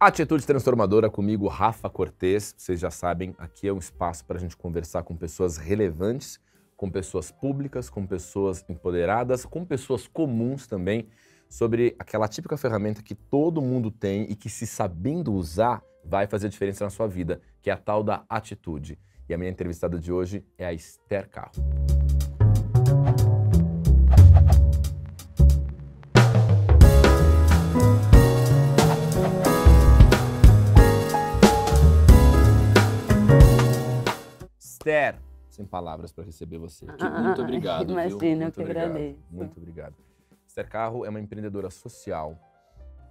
Atitude Transformadora comigo, Rafa Cortez. Vocês já sabem, aqui é um espaço para a gente conversar com pessoas relevantes, com pessoas públicas, com pessoas empoderadas, com pessoas comuns também, sobre aquela típica ferramenta que todo mundo tem e que, se sabendo usar, vai fazer diferença na sua vida, que é a tal da atitude. E a minha entrevistada de hoje é a Esther Carro. Esther, sem palavras para receber você aqui. Muito obrigado. Imagina, eu que agradeço. Muito obrigado. Esther Carro é uma empreendedora social.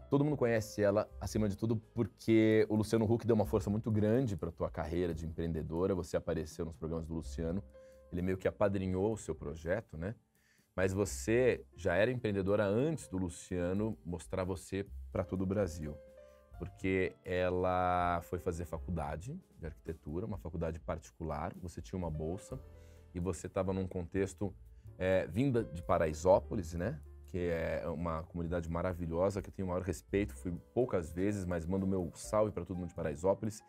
Todo mundo conhece ela, acima de tudo, porque o Luciano Huck deu uma força muito grande para a tua carreira de empreendedora. Você apareceu nos programas do Luciano. Ele meio que apadrinhou o seu projeto, né? Mas você já era empreendedora antes do Luciano mostrar você para todo o Brasil. Porque ela foi fazer faculdade de arquitetura, uma faculdade particular, você tinha uma bolsa e você estava num contexto vinda de Paraisópolis, né? Que é uma comunidade maravilhosa, que eu tenho o maior respeito, fui poucas vezes, mas mando meu salve para todo mundo de Paraisópolis.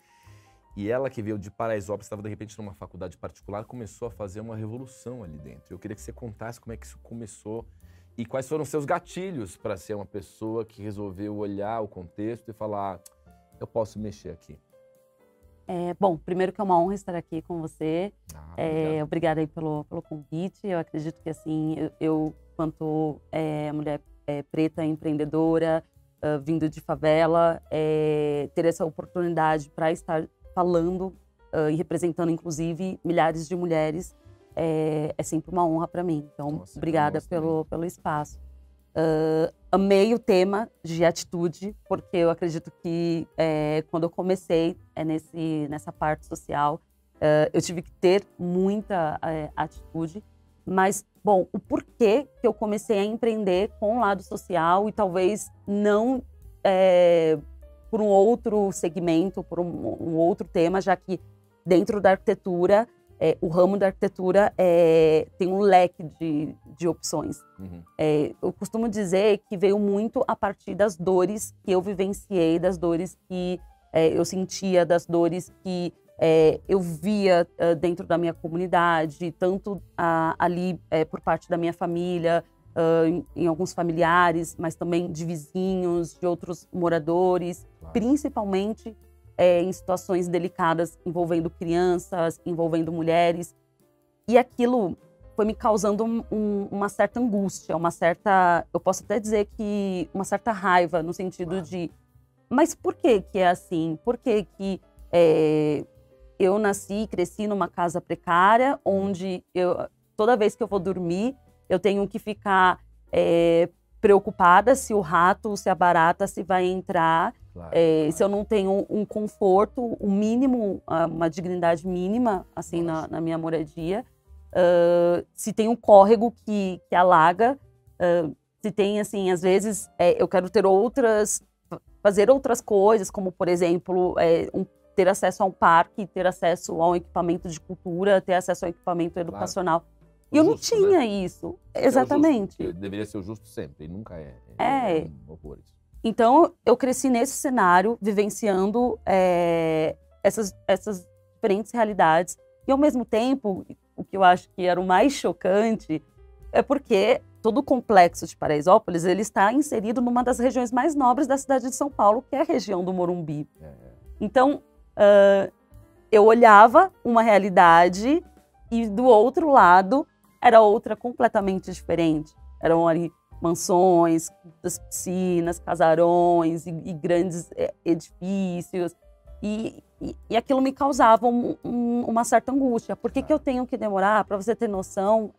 E ela que veio de Paraisópolis, estava de repente numa faculdade particular, começou a fazer uma revolução ali dentro. Eu queria que você contasse como é que isso começou e quais foram os seus gatilhos para ser uma pessoa que resolveu olhar o contexto e falar, eu posso mexer aqui. Bom, primeiro que é uma honra estar aqui com você. Obrigada aí pelo convite. Eu acredito que assim, eu quanto mulher preta, empreendedora, vindo de favela, ter essa oportunidade para estar falando e representando, inclusive, milhares de mulheres, é sempre uma honra para mim. Então, nossa, obrigada pelo espaço. Amei o tema de atitude, porque eu acredito que quando eu comecei nessa parte social, eu tive que ter muita atitude. Mas, bom, o porquê que eu comecei a empreender com o lado social e talvez não por um outro segmento, por um outro tema, já que dentro da arquitetura, o ramo da arquitetura tem um leque de opções. Uhum. Eu costumo dizer que veio muito a partir das dores que eu vivenciei, das dores que eu sentia, das dores que eu via dentro da minha comunidade, tanto ali por parte da minha família, em alguns familiares, mas também de vizinhos, de outros moradores, claro. Principalmente em situações delicadas envolvendo crianças, envolvendo mulheres. E aquilo foi me causando uma certa angústia, eu posso até dizer que uma certa raiva, no sentido claro. De, mas por que é assim? Por que eu nasci e cresci numa casa precária, onde toda vez que eu vou dormir, eu tenho que ficar preocupada se o rato, se a barata, se vai entrar, claro, claro. Se eu não tenho um conforto, um mínimo, uma dignidade mínima, assim, na minha moradia, se tem um córrego que alaga, se tem, assim, às vezes, eu quero fazer outras coisas, como, por exemplo, ter acesso a um parque, ter acesso a um equipamento de cultura, ter acesso a um equipamento educacional. Claro. E eu não tinha, né? Isso. Exatamente. Deveria ser o justo sempre, e nunca é. Um horror isso. Então, eu cresci nesse cenário, vivenciando essas diferentes realidades. E, ao mesmo tempo, o que eu acho que era o mais chocante é porque todo o complexo de Paraisópolis ele está inserido numa das regiões mais nobres da cidade de São Paulo, que é a região do Morumbi. Então, eu olhava uma realidade e, do outro lado, era outra completamente diferente. Eram ali mansões, piscinas, casarões e grandes edifícios. E aquilo me causava uma certa angústia. Por que eu tenho que demorar? Para você ter noção,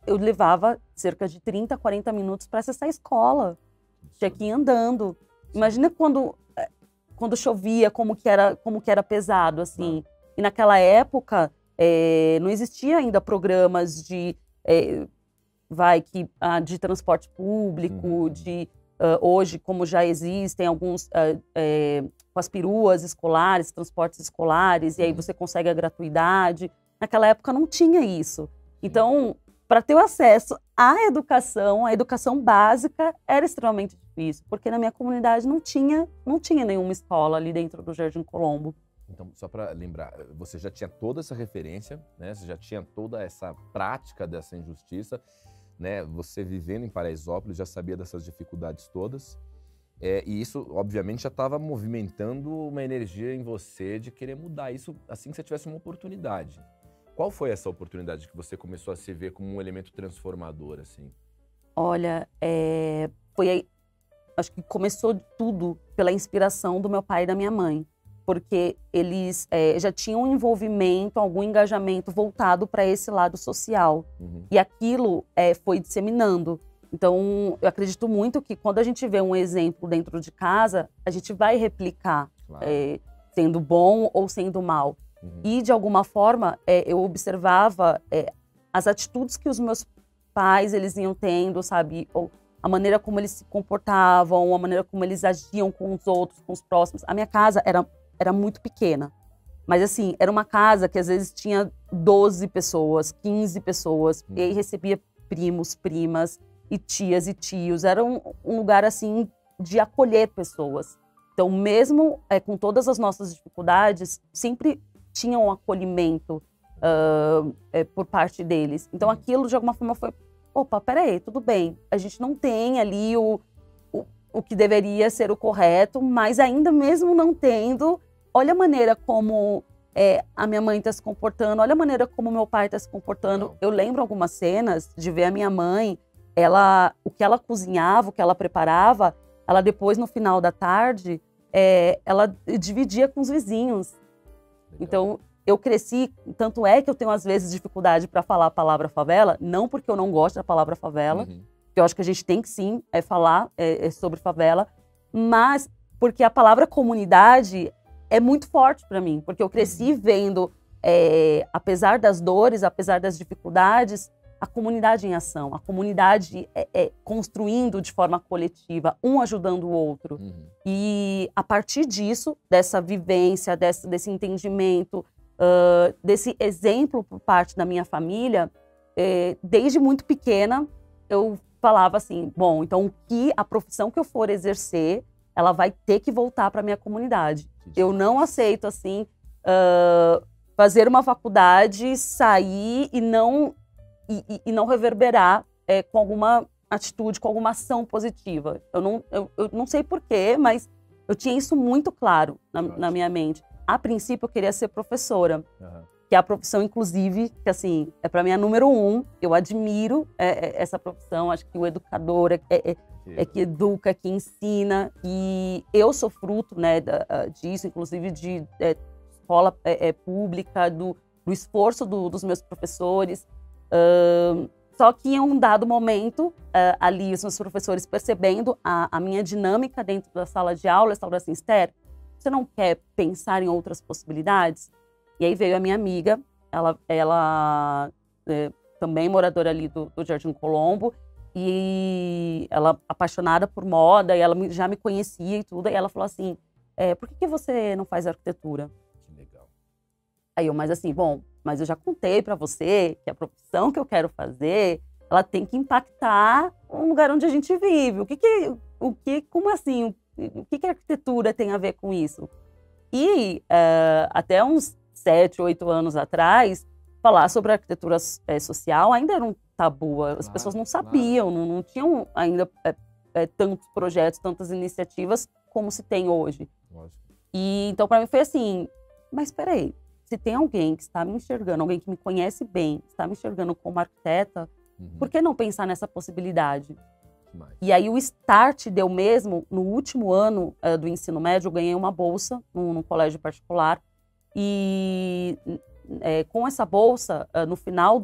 eu levava cerca de 30, 40 minutos para acessar a escola. Tinha que ir andando. Imagina quando chovia, como que era pesado, assim. E naquela época, não existia ainda programas de transporte público, hoje, como já existem alguns com as peruas escolares, transportes escolares, e aí você consegue a gratuidade. Naquela época não tinha isso. Então, para ter o acesso à educação, a educação básica era extremamente isso? Porque na minha comunidade não tinha nenhuma escola ali dentro do Jardim Colombo. Então, só para lembrar, você já tinha toda essa referência, né? Você já tinha toda essa prática dessa injustiça, né? Você vivendo em Paraisópolis já sabia dessas dificuldades todas. E isso, obviamente, já estava movimentando uma energia em você de querer mudar isso assim que você tivesse uma oportunidade. Qual foi essa oportunidade que você começou a se ver como um elemento transformador, assim? Olha, foi aí, acho que começou tudo pela inspiração do meu pai e da minha mãe. Porque eles já tinham um envolvimento, algum engajamento voltado para esse lado social. Uhum. E aquilo foi disseminando. Então, eu acredito muito que quando a gente vê um exemplo dentro de casa, a gente vai replicar, Claro. Sendo bom ou sendo mal. Uhum. E, de alguma forma, eu observava as atitudes que os meus pais eles iam tendo, sabe? Ou a maneira como eles se comportavam, a maneira como eles agiam com os outros, com os próximos. A minha casa era muito pequena. Mas, assim, era uma casa que às vezes tinha 12 pessoas, 15 pessoas. E aí recebia primos, primas, e tias e tios. Era um lugar, assim, de acolher pessoas. Então, mesmo com todas as nossas dificuldades, sempre tinha um acolhimento por parte deles. Então, aquilo, de alguma forma, foi... Opa, peraí, tudo bem. A gente não tem ali o que deveria ser o correto, mas ainda mesmo não tendo, olha a maneira como a minha mãe está se comportando, olha a maneira como meu pai está se comportando. Não. Eu lembro algumas cenas de ver a minha mãe, o que ela cozinhava, o que ela preparava, ela depois, no final da tarde, ela dividia com os vizinhos. Legal. Então, eu cresci, tanto é que eu tenho às vezes dificuldade para falar a palavra favela, não porque eu não gosto da palavra favela, Uhum. que eu acho que a gente tem que sim falar sobre favela, mas porque a palavra comunidade é muito forte para mim, porque eu cresci vendo, apesar das dores, apesar das dificuldades, a comunidade em ação, a comunidade construindo de forma coletiva, um ajudando o outro. Uhum. E a partir disso, dessa vivência, desse entendimento, desse exemplo por parte da minha família, desde muito pequena, eu falava assim, bom, então a profissão que eu for exercer, ela vai ter que voltar para a minha comunidade. Eu não aceito, assim, fazer uma faculdade, sair e não reverberar com alguma atitude, com alguma ação positiva. Eu não sei porquê, mas eu tinha isso muito claro na minha mente. A princípio, eu queria ser professora. Uhum. Que é a profissão, inclusive, que assim, para mim é a número 1. Eu admiro essa profissão, acho que o educador que educa, que ensina. E eu sou fruto, né, disso, inclusive de escola pública, do esforço dos meus professores. Só que em um dado momento, ali, os meus professores percebendo a minha dinâmica dentro da sala de aula, eles falaram assim, Esther, você não quer pensar em outras possibilidades? E aí veio a minha amiga, ela também moradora ali do Jardim Colombo, e ela apaixonada por moda, e ela já me conhecia e tudo, e ela falou assim, por que você não faz arquitetura? Que legal. Aí eu, mas assim, bom, mas eu já contei pra você que a profissão que eu quero fazer, ela tem que impactar o lugar onde a gente vive. Como assim? O que a arquitetura tem a ver com isso? E até uns 7, 8 anos atrás, falar sobre arquitetura social ainda era um tabu. As pessoas não sabiam, não tinham ainda tantos projetos, tantas iniciativas como se tem hoje. Lógico. E então, para mim, foi assim, mas espera aí, se tem alguém que está me enxergando, alguém que me conhece bem, está me enxergando como arquiteta, por que não pensar nessa possibilidade? Demais. E aí o start deu mesmo, no último ano do ensino médio, eu ganhei uma bolsa num colégio particular. E com essa bolsa, no final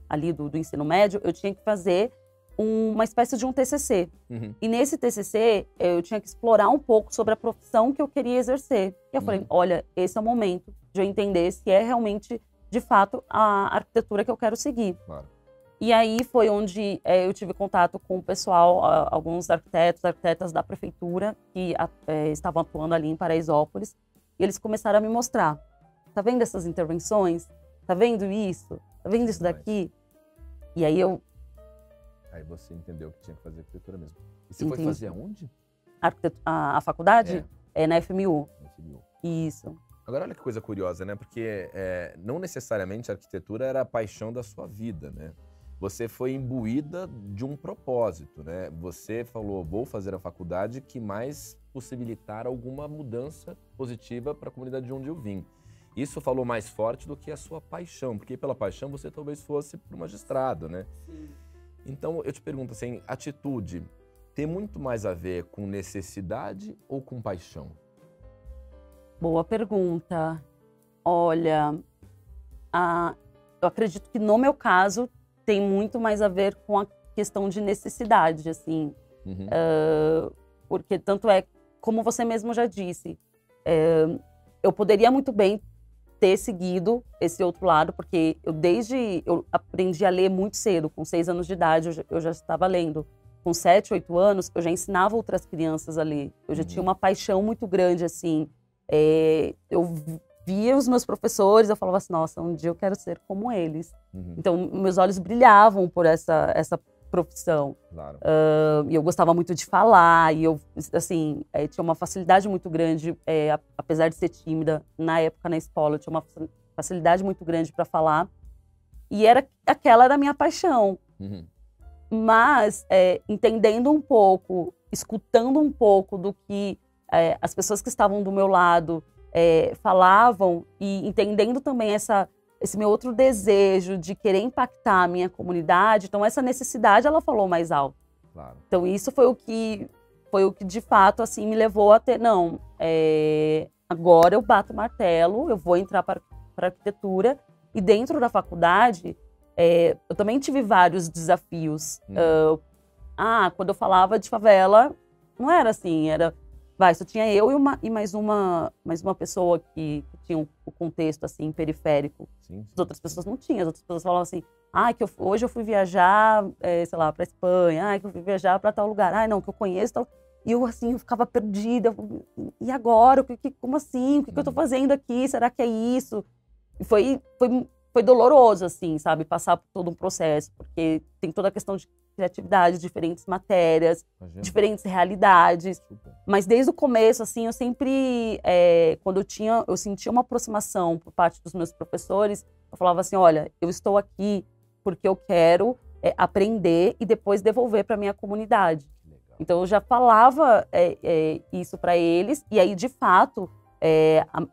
ali do ensino médio, eu tinha que fazer uma espécie de um TCC. Uhum. E nesse TCC, eu tinha que explorar um pouco sobre a profissão que eu queria exercer. E eu falei, olha, esse é o momento de eu entender se é realmente, de fato, a arquitetura que eu quero seguir. Claro. E aí foi onde eu tive contato com o pessoal, alguns arquitetas da prefeitura que estavam atuando ali em Paraisópolis. E eles começaram a me mostrar. Tá vendo essas intervenções? Tá vendo isso? Tá vendo isso daqui? E aí eu Aí você entendeu que tinha que fazer arquitetura mesmo. E você foi fazer aonde? A faculdade é na FMU. Isso. Agora, olha que coisa curiosa, né? Porque não necessariamente a arquitetura era a paixão da sua vida, né? Você foi imbuída de um propósito, né? Você falou, vou fazer a faculdade que mais possibilitar alguma mudança positiva para a comunidade de onde eu vim. Isso falou mais forte do que a sua paixão, porque pela paixão você talvez fosse para o magistrado, né? Sim. Então, eu te pergunto assim, atitude tem muito mais a ver com necessidade ou com paixão? Boa pergunta. Olha, eu acredito que no meu caso tem muito mais a ver com a questão de necessidade, assim. Uhum. Porque tanto é, como você mesmo já disse, eu poderia muito bem ter seguido esse outro lado, porque eu aprendi a ler muito cedo, com 6 anos de idade eu já estava lendo. Com 7, 8 anos, eu já ensinava outras crianças a ler. Eu já tinha uma paixão muito grande, assim. Eu via os meus professores, eu falava assim, nossa, um dia eu quero ser como eles. Uhum. Então, meus olhos brilhavam por essa profissão. Claro. E eu gostava muito de falar, e eu, assim, tinha uma facilidade muito grande, apesar de ser tímida, na época na escola, eu tinha uma facilidade muito grande para falar. E aquela era a minha paixão. Uhum. Mas, entendendo um pouco, escutando um pouco do que as pessoas que estavam do meu lado falavam e entendendo também esse meu outro desejo de querer impactar a minha comunidade, então essa necessidade ela falou mais alto. Claro. Então isso foi o que de fato assim me levou a ter, não, agora eu bato o martelo, eu vou entrar para arquitetura e dentro da faculdade eu também tive vários desafios. Quando eu falava de favela, não era assim, só tinha eu e mais uma pessoa que tinha o contexto assim periférico. Sim. As outras pessoas não tinham. As outras pessoas falavam assim, hoje eu fui viajar, sei lá, para Espanha, que eu fui viajar para tal lugar, não, que eu conheço tal. E eu assim, eu ficava perdida. E agora? Como assim? O que eu tô fazendo aqui? Será que é isso? E foi doloroso, assim, sabe? Passar por todo um processo, porque tem toda a questão de criatividade, diferentes matérias, diferentes realidades. Super. Mas desde o começo, assim, eu sempre, quando eu sentia uma aproximação por parte dos meus professores, eu falava assim, olha, eu estou aqui porque eu quero aprender e depois devolver para minha comunidade. Legal. Então eu já falava isso para eles, e aí, de fato,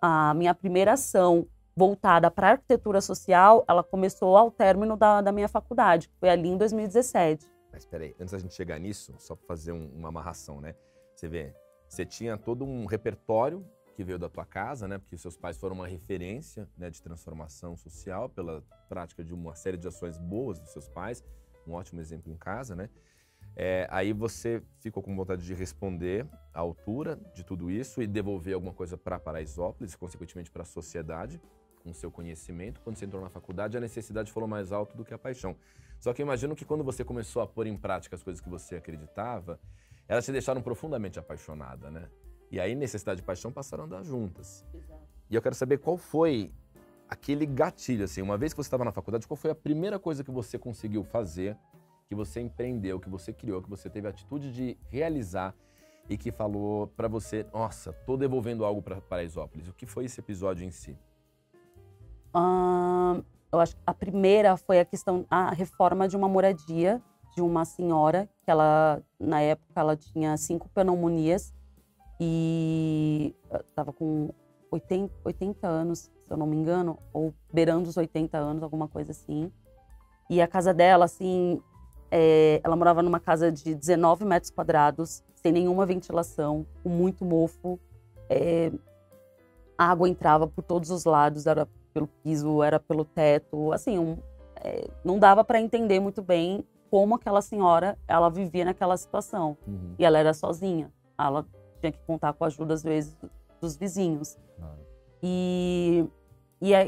a minha primeira ação voltada para a arquitetura social, ela começou ao término da minha faculdade, que foi ali em 2017. Mas espera aí, antes da gente chegar nisso, só para fazer uma amarração, né? Você vê, você tinha todo um repertório que veio da tua casa, né? Porque seus pais foram uma referência, né, de transformação social pela prática de uma série de ações boas dos seus pais, um ótimo exemplo em casa, né? Aí você ficou com vontade de responder à altura de tudo isso e devolver alguma coisa para Paraisópolis, consequentemente para a sociedade, com o seu conhecimento. Quando você entrou na faculdade, a necessidade falou mais alto do que a paixão. Só que eu imagino que quando você começou a pôr em prática as coisas que você acreditava, elas te deixaram profundamente apaixonada, né? E aí necessidade e paixão passaram a andar juntas. Exato. E eu quero saber qual foi aquele gatilho, assim, uma vez que você estava na faculdade, qual foi a primeira coisa que você conseguiu fazer, que você empreendeu, que você criou, que você teve a atitude de realizar e que falou para você, nossa, tô devolvendo algo para Paraisópolis. O que foi esse episódio em si? Eu acho que a primeira foi a reforma de uma moradia de uma senhora, que na época, ela tinha 5 pneumonias e estava com 80 anos, se eu não me engano, ou beirando os 80 anos, alguma coisa assim. E a casa dela, assim, ela morava numa casa de 19 metros quadrados, sem nenhuma ventilação, com muito mofo. A água entrava por todos os lados, era pelo piso, era pelo teto. Assim, não dava para entender muito bem como aquela senhora ela vivia naquela situação. Uhum. E ela era sozinha. Ela tinha que contar com a ajuda, às vezes, dos vizinhos. Uhum. E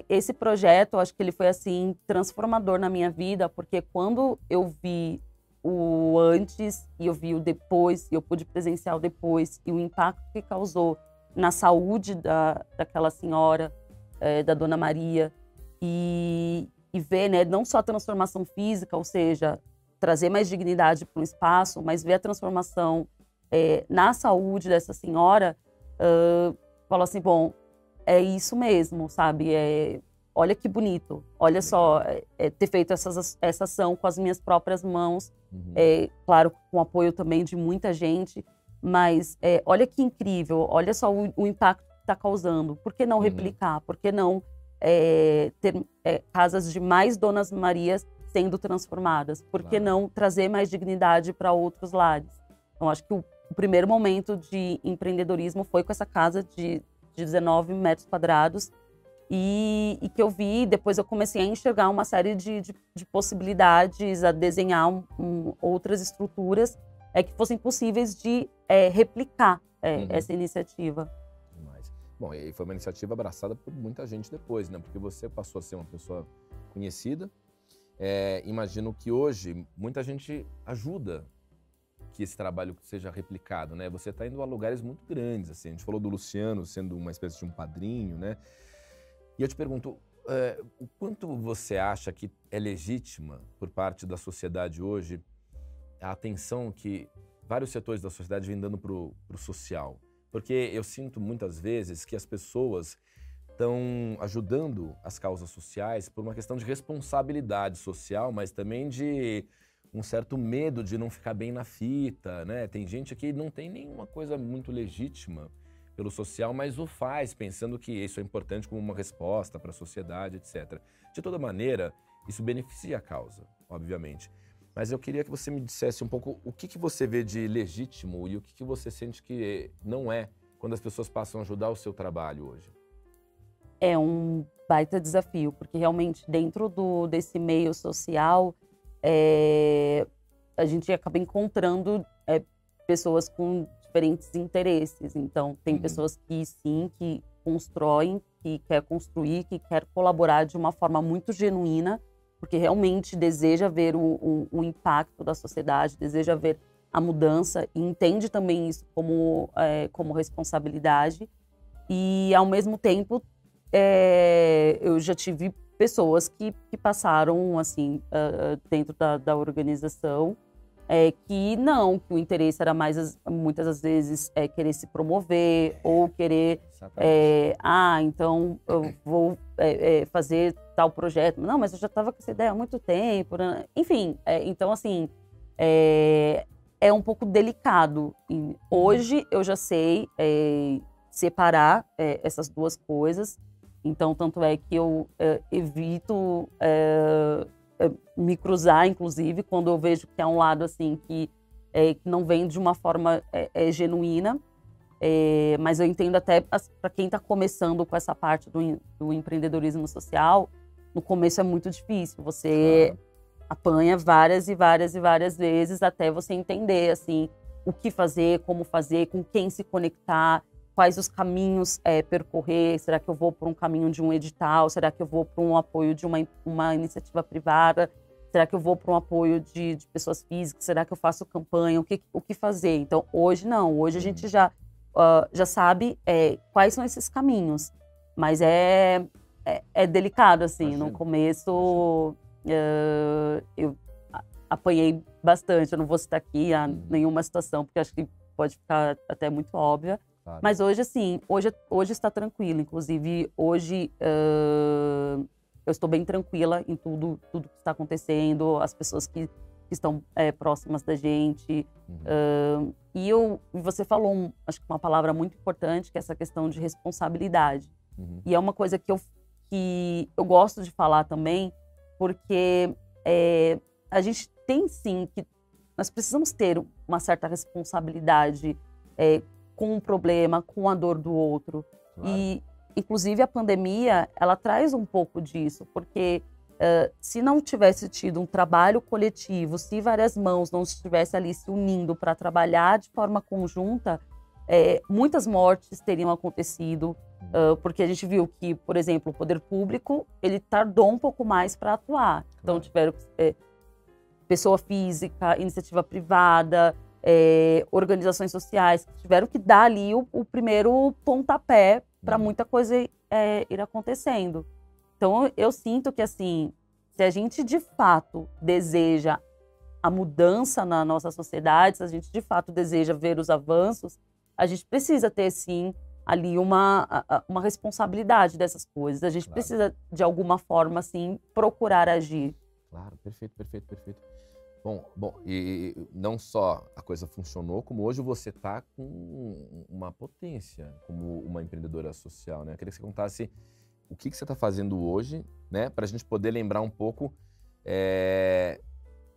esse projeto, eu acho que ele foi, assim, transformador na minha vida, porque quando eu vi o antes e eu vi o depois, e eu pude presenciar o depois, e o impacto que causou na saúde daquela senhora, da Dona Maria, e ver, né, não só a transformação física, ou seja, trazer mais dignidade para um espaço, mas ver a transformação na saúde dessa senhora, falo assim, bom, é isso mesmo, sabe? Olha que bonito, olha só, ter feito essa ação com as minhas próprias mãos, claro, com o apoio também de muita gente, mas olha que incrível, olha só o impacto que está causando. Por que não replicar? Por que não ter casas de mais Donas Marias sendo transformadas? Por que não trazer mais dignidade para outros lares? Então, acho que o primeiro momento de empreendedorismo foi com essa casa de 19 metros quadrados, e que eu vi, depois eu comecei a enxergar uma série de possibilidades, a desenhar outras estruturas que fossem possíveis de replicar essa iniciativa. Bom, e foi uma iniciativa abraçada por muita gente depois, né? Porque você passou a ser uma pessoa conhecida. Imagino que hoje muita gente ajuda que esse trabalho seja replicado, né? Você está indo a lugares muito grandes, assim. A gente falou do Luciano sendo uma espécie de um padrinho, né? E eu te pergunto, o quanto você acha que é legítima por parte da sociedade hoje a atenção que vários setores da sociedade vêm dando para o social? Porque eu sinto muitas vezes que as pessoas estão ajudando as causas sociais por uma questão de responsabilidade social, mas também de um certo medo de não ficar bem na fita, né? Tem gente que não tem nenhuma coisa muito legítima pelo social, mas o faz pensando que isso é importante como uma resposta para a sociedade, etc. De toda maneira, isso beneficia a causa, obviamente. Mas eu queria que você me dissesse um pouco o que você vê de legítimo e o que você sente que não é quando as pessoas passam a ajudar o seu trabalho hoje. É um baita desafio, porque realmente dentro desse meio social, a gente acaba encontrando pessoas com diferentes interesses. Então, tem pessoas que sim, que constroem, que quer construir, que quer colaborar de uma forma muito genuína, porque realmente deseja ver o impacto da sociedade, deseja ver a mudança e entende também isso como responsabilidade. E, ao mesmo tempo, eu já tive pessoas que passaram, assim, dentro da organização, que o interesse era mais, muitas das vezes, querer se promover ou querer, então eu vou fazer tal projeto. Não, mas eu já estava com essa ideia há muito tempo, né? Enfim, então, assim, é um pouco delicado. E hoje eu já sei separar essas duas coisas. Então, tanto é que eu evito me cruzar, inclusive, quando eu vejo que é um lado assim que não vem de uma forma genuína. Mas eu entendo até para quem está começando com essa parte do empreendedorismo social, no começo é muito difícil. Você apanha várias e várias e várias vezes até você entender assim, o que fazer, como fazer, com quem se conectar, quais os caminhos percorrer. Será que eu vou por um caminho de um edital? Será que eu vou por um apoio de uma iniciativa privada? Será que eu vou por um apoio de pessoas físicas? Será que eu faço campanha? O que fazer? Então, hoje não. Hoje a gente já sabe quais são esses caminhos. Mas é delicado, assim. Imagina. No começo, eu apanhei bastante. Eu não vou citar aqui nenhuma situação, porque acho que pode ficar até muito óbvia. Claro. Mas hoje, assim, hoje está tranquilo. Inclusive, hoje eu estou bem tranquila em tudo que está acontecendo, as pessoas que estão próximas da gente. E você falou, acho que uma palavra muito importante, que é essa questão de responsabilidade. E é uma coisa que eu gosto de falar também, porque a gente tem, sim, que nós precisamos ter uma certa responsabilidade com o problema, com a dor do outro. Claro. E, inclusive, a pandemia, ela traz um pouco disso, porque se não tivesse tido um trabalho coletivo, se várias mãos não estivessem ali se unindo para trabalhar de forma conjunta, muitas mortes teriam acontecido, porque a gente viu que, por exemplo, o poder público, ele tardou um pouco mais para atuar. Claro. Então, tiveram pessoa física, iniciativa privada, organizações sociais que tiveram que dar ali o primeiro pontapé para muita coisa ir acontecendo. Então, eu sinto que, assim, se a gente de fato deseja a mudança na nossa sociedade, se a gente de fato deseja ver os avanços, a gente precisa ter, sim, ali uma responsabilidade dessas coisas. A gente precisa, de alguma forma, assim, procurar agir. Claro, perfeito. Bom, e não só a coisa funcionou, como hoje você está com uma potência como uma empreendedora social, né? Eu queria que você contasse o que você está fazendo hoje, né? Para a gente poder lembrar um pouco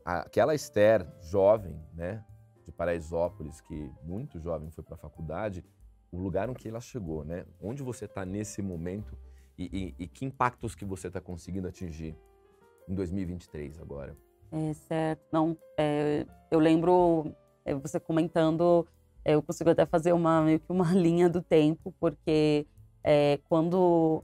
aquela Esther jovem, né? De Paraisópolis, que muito jovem foi para a faculdade, o lugar em que ela chegou, né? Onde você está nesse momento e que impactos que você está conseguindo atingir em 2023 agora? Certo. Não, eu lembro você comentando, eu consigo até fazer meio que uma linha do tempo, porque quando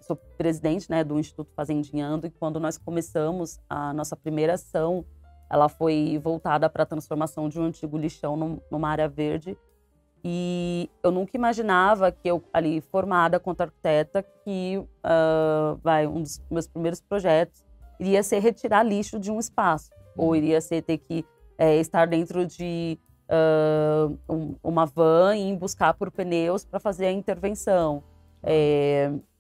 sou presidente, né, do Instituto Fazendinhando, e quando nós começamos a nossa primeira ação, ela foi voltada para a transformação de um antigo lixão numa área verde. E eu nunca imaginava que eu, ali, formada quanto arquiteta, que um dos meus primeiros projetos iria ser retirar lixo de um espaço, ou iria ser ter que estar dentro de uma van e ir buscar por pneus para fazer a intervenção.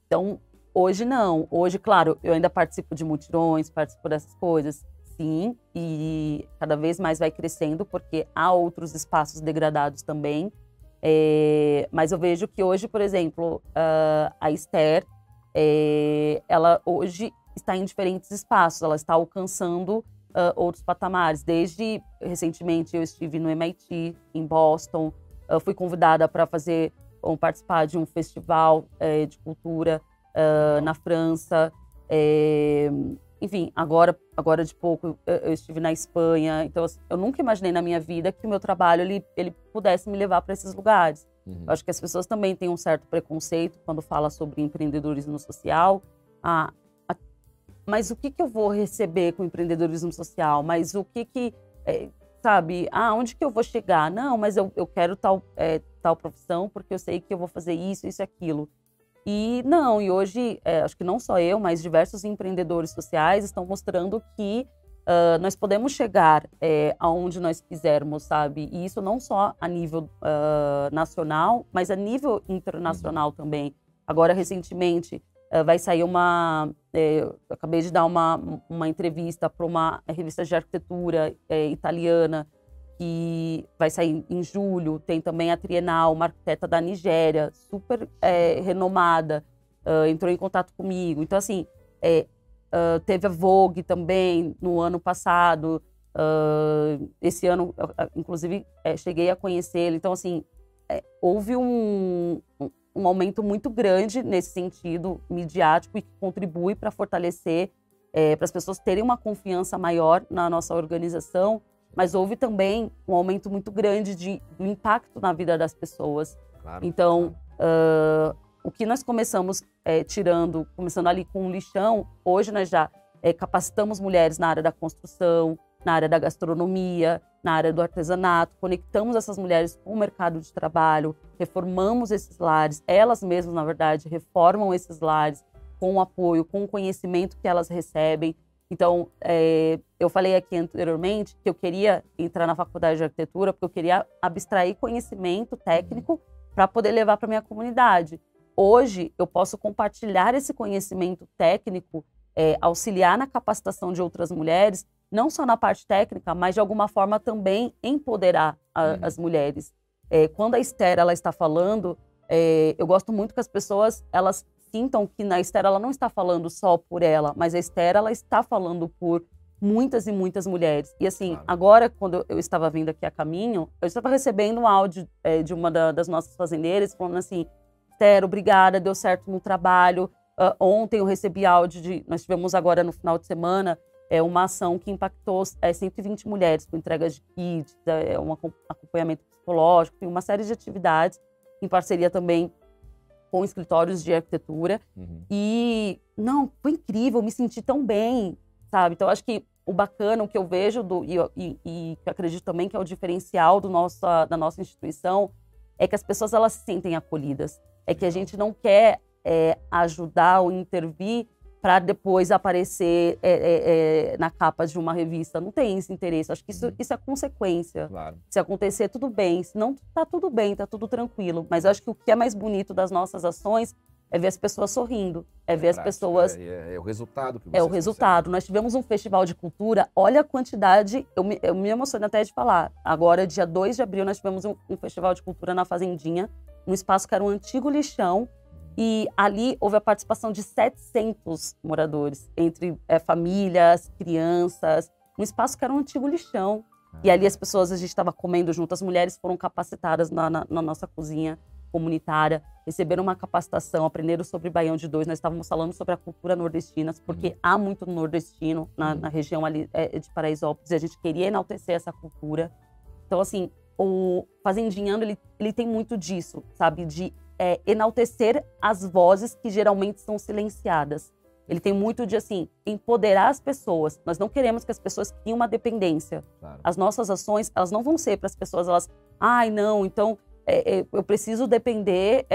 Então, hoje não. Hoje, claro, eu ainda participo de mutirões, participo dessas coisas, sim, e cada vez mais vai crescendo, porque há outros espaços degradados também. Mas eu vejo que hoje, por exemplo, a Esther, ela hoje está em diferentes espaços, ela está alcançando outros patamares. Desde, recentemente, eu estive no MIT, em Boston, fui convidada para participar de um festival de cultura na França. Enfim, agora de pouco, eu estive na Espanha. Então, assim, eu nunca imaginei na minha vida que o meu trabalho ele pudesse me levar para esses lugares. Eu acho que as pessoas também têm um certo preconceito quando fala sobre empreendedorismo social. Mas o que eu vou receber com empreendedorismo social? Mas o que sabe? Onde que eu vou chegar? Não, mas eu quero tal profissão porque eu sei que eu vou fazer isso e aquilo. E hoje, acho que não só eu, mas diversos empreendedores sociais estão mostrando que nós podemos chegar aonde nós quisermos, sabe? E isso não só a nível nacional, mas a nível internacional também. Agora, recentemente, vai sair eu acabei de dar uma entrevista para uma revista de arquitetura italiana, que vai sair em julho. Tem também a Trienal, uma arquiteta da Nigéria, super renomada, entrou em contato comigo. Então, assim, teve a Vogue também no ano passado. Esse ano, inclusive, cheguei a conhecê-la. Então, assim, houve um aumento muito grande nesse sentido midiático e que contribui para fortalecer, para as pessoas terem uma confiança maior na nossa organização, mas houve também um aumento muito grande do impacto na vida das pessoas. Claro, então, o que nós começamos começando ali com um lixão, hoje nós já capacitamos mulheres na área da construção, na área da gastronomia, na área do artesanato, conectamos essas mulheres com o mercado de trabalho, reformamos esses lares, elas mesmas, na verdade, reformam esses lares com o apoio, com o conhecimento que elas recebem. Então, eu falei aqui anteriormente que eu queria entrar na faculdade de arquitetura porque eu queria abstrair conhecimento técnico para poder levar para minha comunidade. Hoje, eu posso compartilhar esse conhecimento técnico, auxiliar na capacitação de outras mulheres, não só na parte técnica, mas de alguma forma também empoderar as mulheres. Quando a Esther ela está falando, eu gosto muito que as pessoas elas sintam que na Esther ela não está falando só por ela, mas a Esther ela está falando por muitas e muitas mulheres. E assim, claro, agora quando eu estava vindo aqui a caminho, eu estava recebendo um áudio de uma das nossas fazendeiras falando assim: Esther, obrigada, deu certo no trabalho. Ontem eu recebi áudio nós tivemos agora no final de semana uma ação que impactou 120 mulheres com entrega de kits, um acompanhamento psicológico, tem uma série de atividades em parceria também com escritórios de arquitetura. E, foi incrível, me senti tão bem, sabe? Então, acho que o bacana, o que eu vejo, e que eu acredito também que é o diferencial da nossa instituição, é que as pessoas elas se sentem acolhidas. É que a gente não quer ajudar ou intervir para depois aparecer na capa de uma revista. Não tem esse interesse. Acho que isso é consequência. Claro. Se acontecer, tudo bem. Se não, tá tudo bem, tá tudo tranquilo. Mas eu acho que o que é mais bonito das nossas ações é ver as pessoas sorrindo. É ver as pessoas... É o resultado que É o resultado. Nós tivemos um festival de cultura. Olha a quantidade... Eu me emociono até de falar. Agora, dia 2 de abril, nós tivemos um festival de cultura na Fazendinha, num espaço que era um antigo lixão. E ali houve a participação de 700 moradores, entre famílias, crianças, um espaço que era um antigo lixão. E ali as pessoas, a gente estava comendo junto, as mulheres foram capacitadas na nossa cozinha comunitária, receberam uma capacitação, aprenderam sobre Baião de Dois, nós estávamos falando sobre a cultura nordestina, porque há muito nordestino na região ali de Paraisópolis, e a gente queria enaltecer essa cultura. Então, assim, o Fazendinhando, ele tem muito disso, sabe, de enaltecer as vozes que geralmente são silenciadas. Ele tem muito de, assim, empoderar as pessoas. Nós não queremos que as pessoas criem uma dependência. Claro. As nossas ações, elas não vão ser para as pessoas, ai, não, então eu preciso depender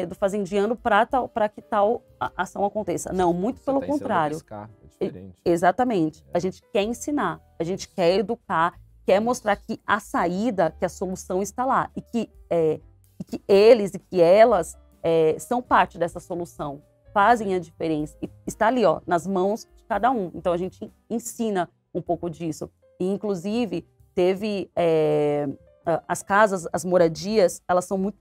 do Fazendinando para que tal ação aconteça. Não, muito pelo contrário. É diferente. Exatamente. A gente quer ensinar, a gente quer educar, quer mostrar que a saída, que a solução está lá. E que eles e que elas são parte dessa solução, fazem a diferença. E está ali, ó, nas mãos de cada um. Então, a gente ensina um pouco disso. E, inclusive, teve as casas, as moradias, elas são muito...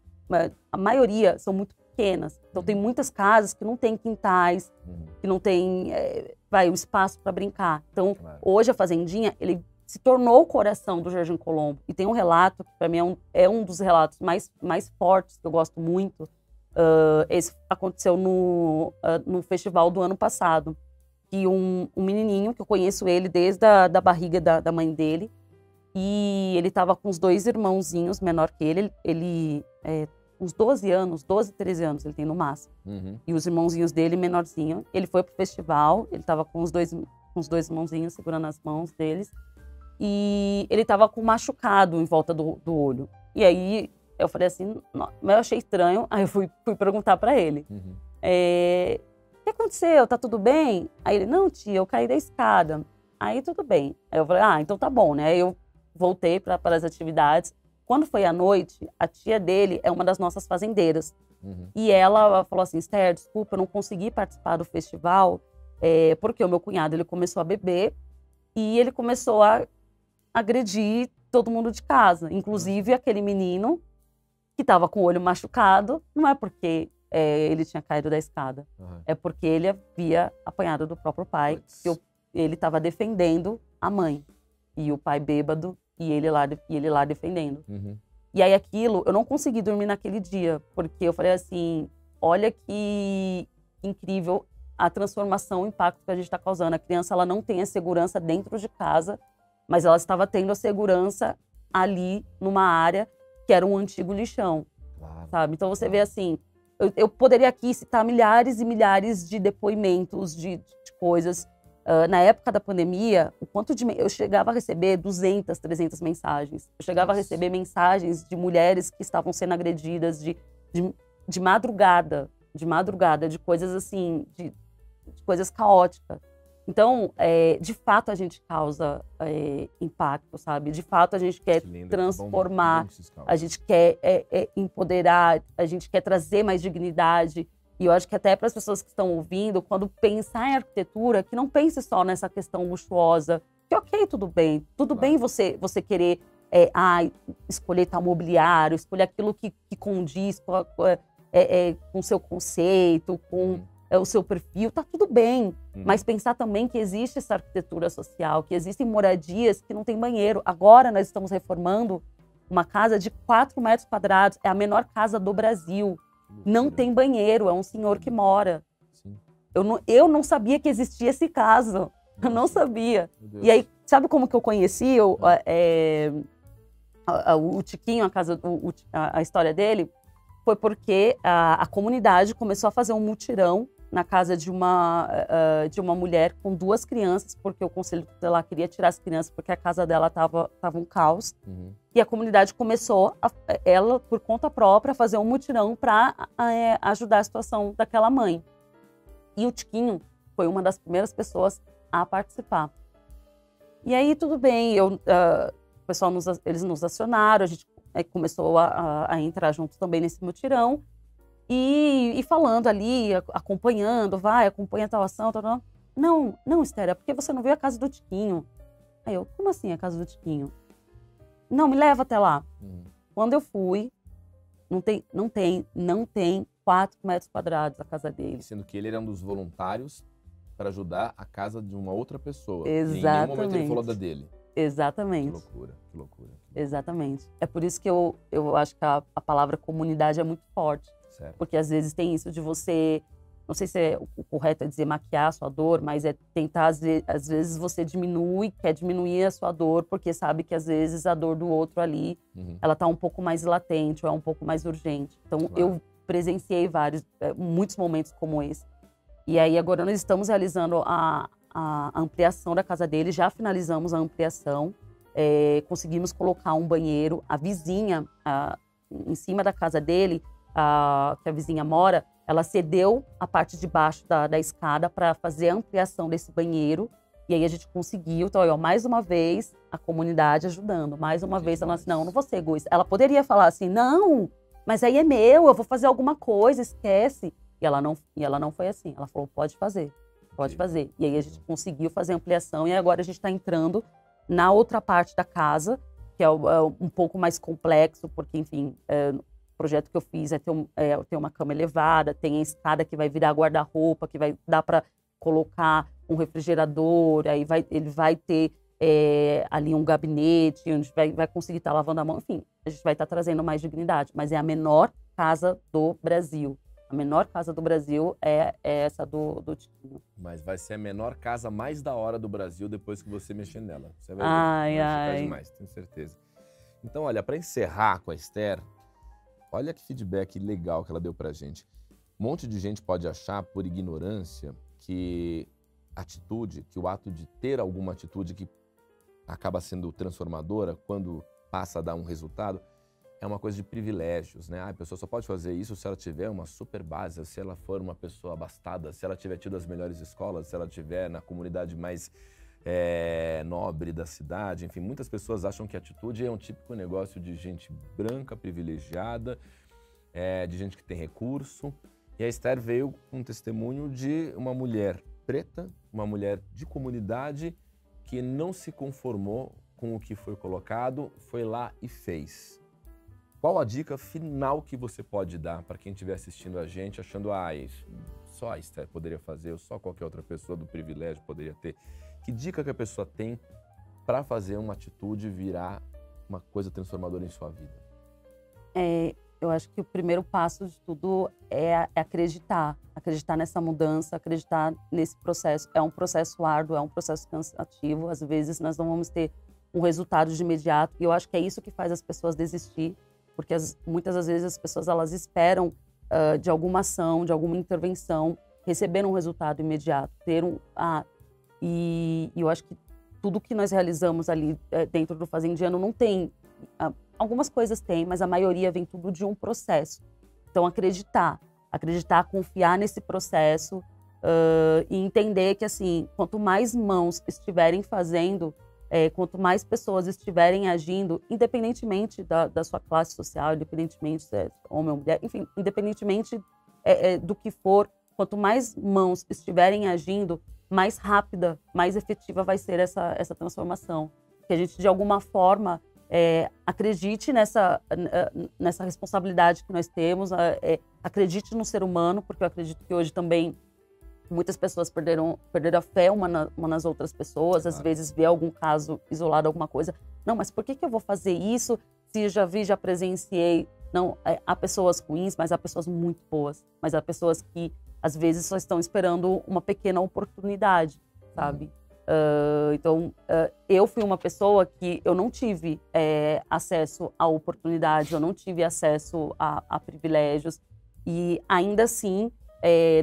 A maioria são muito pequenas. Então, tem muitas casas que não têm quintais, que não tem o espaço para brincar. Então, hoje a Fazendinha, ele se tornou o coração do Jardim Colombo. E tem um relato, que para mim é um dos relatos mais fortes, que eu gosto muito. Esse aconteceu no festival do ano passado. E um menininho, que eu conheço ele desde a barriga da mãe dele, e ele estava com os 2 irmãozinhos, menor que ele uns 12 anos, 12, 13 anos ele tem no máximo. E os irmãozinhos dele, menorzinho. Ele foi pro festival, ele estava com os dois irmãozinhos segurando as mãos deles. E ele estava com um machucado em volta do olho. E aí eu falei assim, eu achei estranho, aí eu fui perguntar para ele. O que aconteceu? Tá tudo bem? Aí ele, não, tia, eu caí da escada. Aí tudo bem. Aí eu falei, então tá bom, né? Aí eu voltei para as atividades. Quando foi à noite, a tia dele é uma das nossas fazendeiras. E ela falou assim, Esther, desculpa, eu não consegui participar do festival, porque o meu cunhado ele começou a beber e ele começou a agredir todo mundo de casa, inclusive aquele menino que estava com o olho machucado. Não é porque ele tinha caído da escada, é porque ele havia apanhado do próprio pai, que ele estava defendendo a mãe, e o pai bêbado, e ele lá defendendo. E aí aquilo, eu não consegui dormir naquele dia, porque eu falei assim, olha que incrível a transformação, o impacto que a gente está causando. A criança, ela não tem a segurança dentro de casa, mas ela estava tendo a segurança ali numa área que era um antigo lixão, sabe? Então você vê assim, eu poderia aqui citar milhares e milhares de depoimentos, de coisas. Na época da pandemia, eu chegava a receber 200, 300 mensagens. Eu chegava a receber mensagens de mulheres que estavam sendo agredidas de madrugada, de coisas assim, de coisas caóticas. Então, de fato, a gente causa impacto, sabe? De fato, a gente quer transformar, a gente quer empoderar, a gente quer trazer mais dignidade. E eu acho que até para as pessoas que estão ouvindo, quando pensar em arquitetura, que não pense só nessa questão luxuosa. Que ok, tudo bem você querer escolher tal mobiliário, escolher aquilo que condiz com o seu conceito, com o seu perfil, tá tudo bem. Mas pensar também que existe essa arquitetura social, que existem moradias que não tem banheiro. Agora nós estamos reformando uma casa de 4 metros quadrados, é a menor casa do Brasil. Não tem banheiro, é um senhor que mora. Eu não sabia que existia esse caso. Eu não sabia. E aí, sabe como que eu conheci o Tiquinho, a história dele? Foi porque a comunidade começou a fazer um mutirão na casa de uma mulher com 2 crianças, porque o conselho tutelar queria tirar as crianças porque a casa dela estava um caos. E a comunidade começou, ela, por conta própria, a fazer um mutirão para ajudar a situação daquela mãe. E o Tiquinho, foi uma das primeiras pessoas a participar. E aí, tudo bem, o pessoal eles nos acionaram, a gente começou a entrar juntos também nesse mutirão, e falando ali, acompanhando, acompanha tal ação, tal. Não, Esther, é porque você não viu a casa do Tiquinho. Aí eu, como assim a casa do Tiquinho? Não, me leva até lá. Quando eu fui, não tem 4 metros quadrados a casa dele. Sendo que ele era um dos voluntários para ajudar a casa de uma outra pessoa. Exatamente. E em nenhum momento ele falou da dele. Exatamente. Que loucura. Exatamente. É por isso que eu acho que a palavra comunidade é muito forte. Certo. Porque às vezes tem isso de você, não sei se o correto é dizer maquiar a sua dor, mas é tentar, às vezes você quer diminuir a sua dor, porque sabe que às vezes a dor do outro ali, ela tá um pouco mais latente ou é um pouco mais urgente. Então, eu presenciei muitos momentos como esse. E aí agora nós estamos realizando a ampliação da casa dele, já finalizamos a ampliação, conseguimos colocar um banheiro, a vizinha, em cima da casa dele, que a vizinha mora, ela cedeu a parte de baixo da escada para fazer a ampliação desse banheiro. E aí a gente conseguiu. Então, mais uma vez, a comunidade ajudando. Mais uma vez, ela disse, não vou ser egoísta. Ela poderia falar assim, não, mas aí é meu, eu vou fazer alguma coisa, esquece. E ela não foi assim. Ela falou, pode fazer. E aí a gente conseguiu fazer a ampliação. E agora a gente está entrando na outra parte da casa, que é um pouco mais complexo, porque, enfim... O projeto que eu fiz é ter uma cama elevada, tem a escada que vai virar guarda-roupa, que vai dar para colocar um refrigerador, aí ele vai ter ali um gabinete, onde vai conseguir estar lavando a mão. Enfim, a gente vai estar trazendo mais dignidade. Mas é a menor casa do Brasil. A menor casa do Brasil é essa do Tiquinho. Mas vai ser a menor casa mais da hora do Brasil depois que você mexer nela. Você vai ficar demais, tenho certeza. Então, olha, para encerrar com a Esther, olha que feedback legal que ela deu pra gente. Um monte de gente pode achar, por ignorância, que o ato de ter alguma atitude que acaba sendo transformadora quando passa a dar um resultado, é uma coisa de privilégios, né? A pessoa só pode fazer isso se ela tiver uma super base, se ela for uma pessoa abastada, se ela tiver tido as melhores escolas, se ela tiver na comunidade mais nobre da cidade. Enfim, muitas pessoas acham que atitude é um típico negócio de gente branca, privilegiada, de gente que tem recurso. E a Esther veio com um testemunho de uma mulher preta, uma mulher de comunidade que não se conformou com o que foi colocado, foi lá e fez. Qual a dica final que você pode dar para quem estiver assistindo a gente, achando, isso só a Esther poderia fazer, ou só qualquer outra pessoa do privilégio poderia ter? Que dica que a pessoa tem para fazer uma atitude virar uma coisa transformadora em sua vida? Eu acho que o primeiro passo de tudo é acreditar. Acreditar nessa mudança, acreditar nesse processo. É um processo árduo, é um processo cansativo. Às vezes nós não vamos ter um resultado de imediato. E eu acho que é isso que faz as pessoas desistir. Porque muitas das vezes as pessoas elas esperam de alguma ação, de alguma intervenção, receber um resultado imediato. E eu acho que tudo que nós realizamos ali dentro do Fazendiano não tem... Algumas coisas tem, mas a maioria vem tudo de um processo. Então, acreditar, confiar nesse processo e entender que, assim, quanto mais mãos estiverem fazendo, quanto mais pessoas estiverem agindo, independentemente da sua classe social, independentemente se é homem ou mulher, enfim, independentemente do que for, quanto mais mãos estiverem agindo, mais rápida, mais efetiva vai ser essa transformação. Que a gente, de alguma forma, acredite nessa responsabilidade que nós temos, acredite no ser humano, porque eu acredito que hoje também muitas pessoas perderam a fé uma nas outras pessoas, claro. Às vezes vê algum caso isolado, alguma coisa. Não, mas por que eu vou fazer isso se eu já presenciei? Não, há pessoas ruins, mas há pessoas muito boas. Mas há pessoas que, às vezes, só estão esperando uma pequena oportunidade, sabe? Então, eu fui uma pessoa que eu não tive acesso a oportunidades, eu não tive acesso a privilégios. E, ainda assim,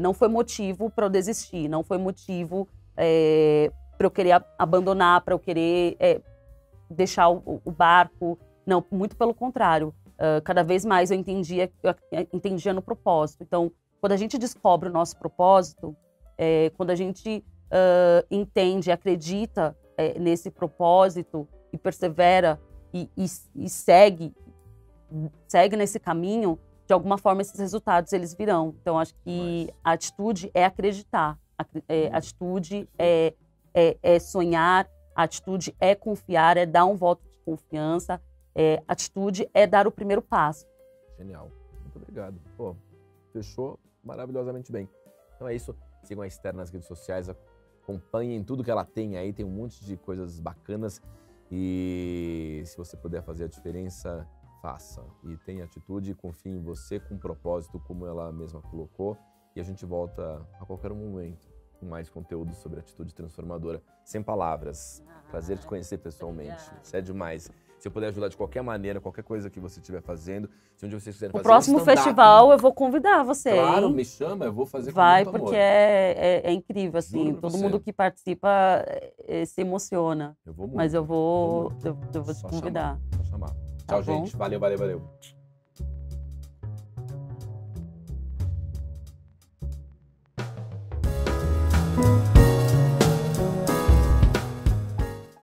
não foi motivo para eu desistir, não foi motivo para eu querer abandonar, para eu querer deixar o barco. Não, muito pelo contrário. Cada vez mais eu entendia no propósito. Então, quando a gente descobre o nosso propósito, Quando a gente entende, acredita nesse propósito e persevera e segue nesse caminho, de alguma forma esses resultados eles virão. Então acho que a atitude é acreditar, a atitude é sonhar, a atitude é confiar, é dar um voto de confiança, a atitude é dar o primeiro passo. Genial, muito obrigado. Pô, fechou maravilhosamente bem. Então é isso, sigam a Esther nas redes sociais, acompanhem tudo que ela tem aí, tem um monte de coisas bacanas e se você puder fazer a diferença, faça. E tenha atitude, confie em você com propósito, como ela mesma colocou, e a gente volta a qualquer momento com mais conteúdo sobre atitude transformadora, sem palavras. Prazer te conhecer pessoalmente, isso é demais. Se eu puder ajudar de qualquer maneira, qualquer coisa que você estiver fazendo, se um dia vocês quiserem fazer o próximo festival eu vou convidar você, claro, hein? Me chama, eu vou fazer com vai, muito porque amor. é incrível, assim, todo mundo que participa se emociona. Eu vou muito. Mas eu vou te Só convidar. chamar. Tchau, Tá bom? gente. Valeu, valeu, valeu.